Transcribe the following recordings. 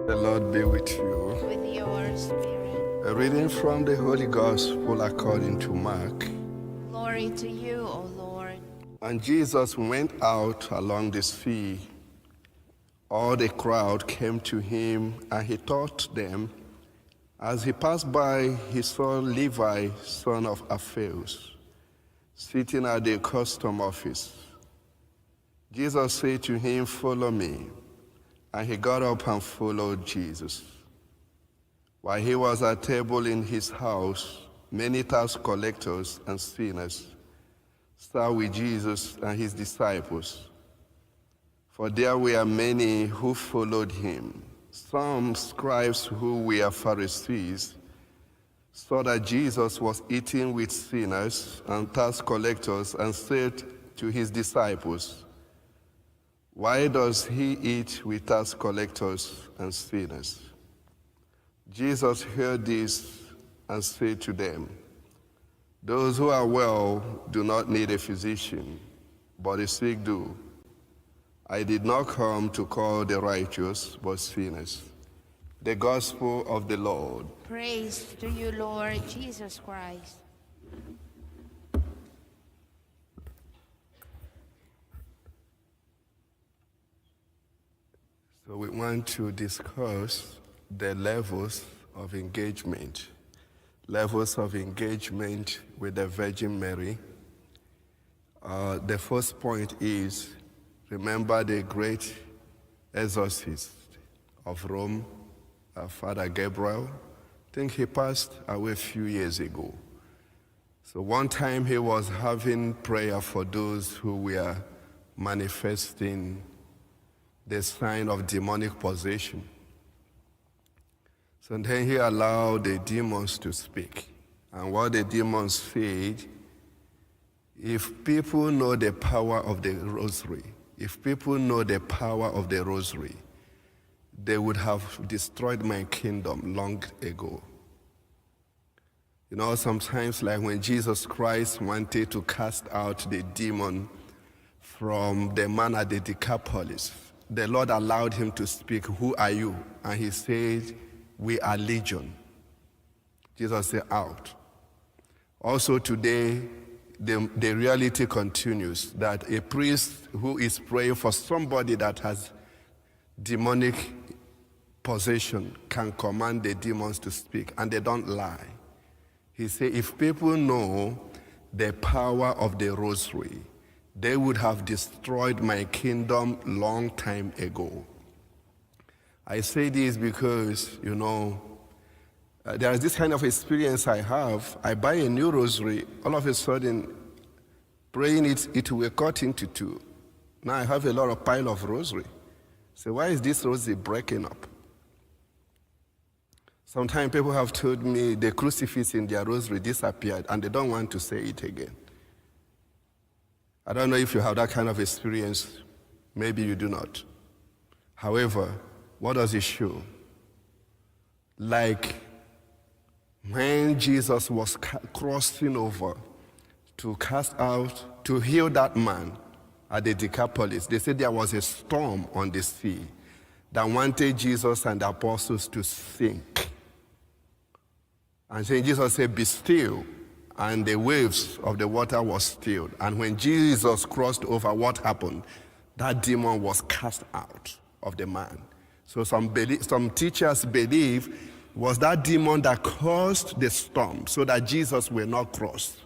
The Lord be with you. With your spirit. A reading from the Holy Gospel according to Mark. Glory to you, O Lord. And Jesus went out along the sea. All the crowd came to him, and he taught them. As he passed by, he saw Levi, son of Alphaeus, sitting at the custom office. Jesus said to him, "Follow me." And he got up and followed Jesus. While he was at table in his house, many tax collectors and sinners sat with Jesus and his disciples. For there were many who followed him. Some scribes who were Pharisees saw that Jesus was eating with sinners and tax collectors and said to his disciples, "Why does he eat with tax collectors and sinners?" Jesus heard this and said to them, "Those who are well do not need a physician, but the sick do. I did not come to call the righteous, but sinners." The Gospel of the Lord. Praise to you, Lord Jesus Christ. So we want to discuss the levels of engagement with the Virgin Mary. The first point is, remember the great exorcist of Rome, Father Gabriel. I think he passed away a few years ago. So one time he was having prayer for those who were manifesting the sign of demonic possession. So then he allowed the demons to speak. And what the demons said, if people know the power of the rosary, they would have destroyed my kingdom long ago. You know, sometimes like when Jesus Christ wanted to cast out the demon from the man at the Decapolis, the Lord allowed him to speak, "Who are you?" And he said, "We are legion." Jesus said, "Out." Also today, the reality continues that a priest who is praying for somebody that has demonic possession can command the demons to speak, and they don't lie. He said, if people know the power of the rosary, they would have destroyed my kingdom long time ago. I say this because, you know, there is this kind of experience I have. I buy a new rosary, all of a sudden, praying it will cut into two. Now I have a lot of pile of rosary. So why is this rosary breaking up? Sometimes people have told me the crucifix in their rosary disappeared and they don't want to say it again. I don't know if you have that kind of experience. Maybe you do not. However, what does it show? Like when Jesus was crossing over to cast out, to heal that man at the Decapolis, they said there was a storm on the sea that wanted Jesus and the apostles to sink. And then Jesus said, "Be still." And the waves of the water was stilled. And when Jesus crossed over, what happened? That demon was cast out of the man. So some teachers believe it was that demon that caused the storm so that Jesus will not cross.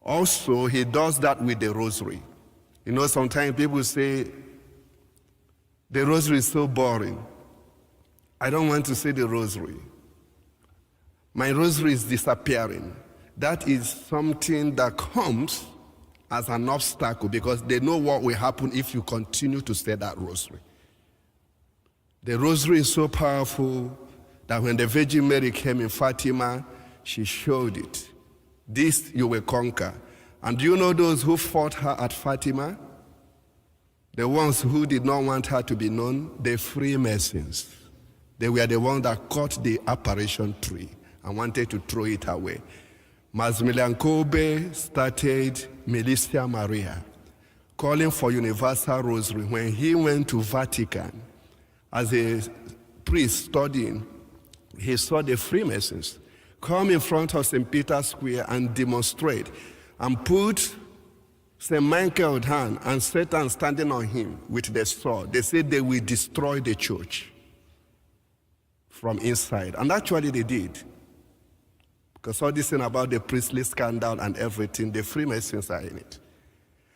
Also, he does that with the rosary. You know, sometimes people say, the rosary is so boring. I don't want to say the rosary. My rosary is disappearing. That is something that comes as an obstacle because they know what will happen if you continue to say that rosary. The rosary is so powerful that when the Virgin Mary came in Fatima, she showed it. This you will conquer. And do you know those who fought her at Fatima? The ones who did not want her to be known, the Freemasons. They were the ones that caught the apparition tree and wanted to throw it away. Maximilian Kolbe started Militia Maria, calling for universal rosary when he went to Vatican as a priest studying, he saw the Freemasons come in front of St. Peter's Square and demonstrate and put St. Michael's hand and Satan standing on him with the sword. They said they will destroy the church from inside. And actually they did. Because all this thing about the priestly scandal and everything, the Freemasons are in it.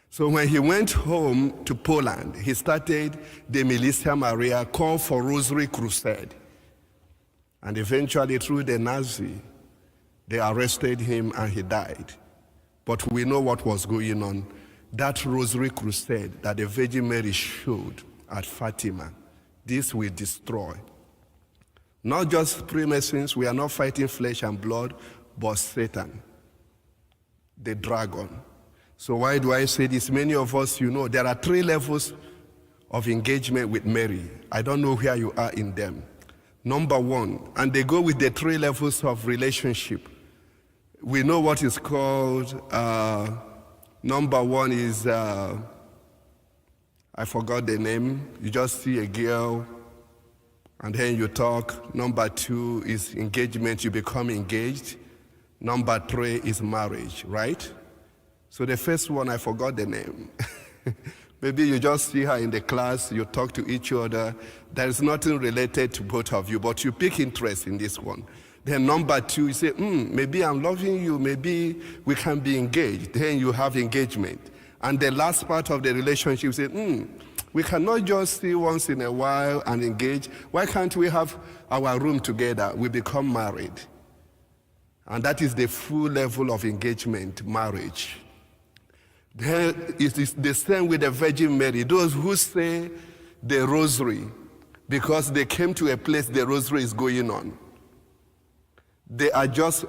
So when he went home to Poland, he started the Militia Maria, called for Rosary Crusade. And eventually through the Nazi, they arrested him and he died. But we know what was going on. That Rosary Crusade that the Virgin Mary showed at Fatima, this will destroy. Not just Freemasons, we are not fighting flesh and blood, but Satan, the dragon. So why do I say this? Many of us, there are 3 levels of engagement with Mary. I don't know where you are in them. Number 1, and they go with the 3 levels of relationship. We know what is called, number 1 is, I forgot the name. You just see a girl, and then you talk. Number 2 is engagement, you become engaged. Number 3 is marriage, right? So the first one, I forgot the name. Maybe you just see her in the class, you talk to each other. There is nothing related to both of you, but you pick interest in this one. Then number 2, you say, maybe I'm loving you, maybe we can be engaged. Then you have engagement. And the last part of the relationship, you say, we cannot just see once in a while and engage. Why can't we have our room together? We become married. And that is the full level of engagement, marriage. Then it is the same with the Virgin Mary. Those who say the rosary, because they came to a place the rosary is going on. They are just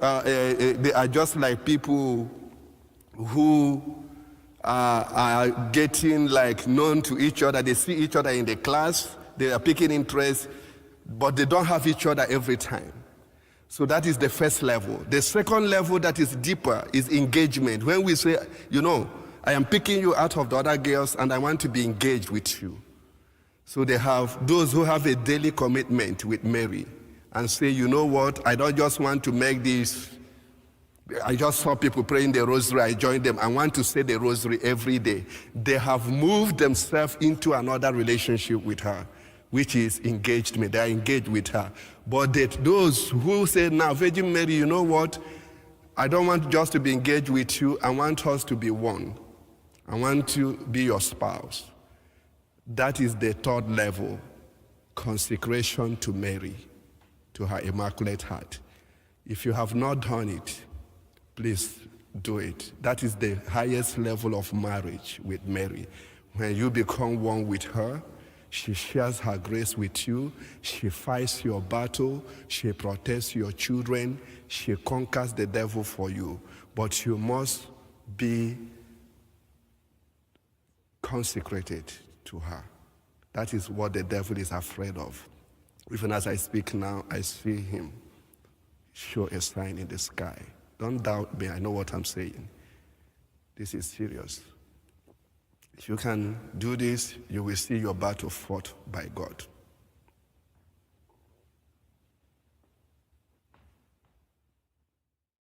like people who are getting known to each other. They see each other in the class. They are picking interest, but they don't have each other every time. So that is the first level. The second level that is deeper is engagement. When we say, I am picking you out of the other girls and I want to be engaged with you. So they have those who have a daily commitment with Mary and say, you know what, I don't just want to make this, I just saw people praying the rosary, I joined them, I want to say the rosary every day. They have moved themselves into another relationship with her, which is engagement. They are engaged with her. But those who say, now, Virgin Mary, you know what, I don't want just to be engaged with you, I want us to be one. I want to be your spouse. That is the 3rd level, consecration to Mary, to her Immaculate Heart. If you have not done it, please do it. That is the highest level of marriage with Mary. When you become one with her, she shares her grace with you, she fights your battle, she protects your children, she conquers the devil for you. But you must be consecrated to her. That is what the devil is afraid of. Even as I speak now, I see him show a sign in the sky. Don't doubt me, I know what I'm saying. This is serious. If you can do this, you will see your battle fought by God.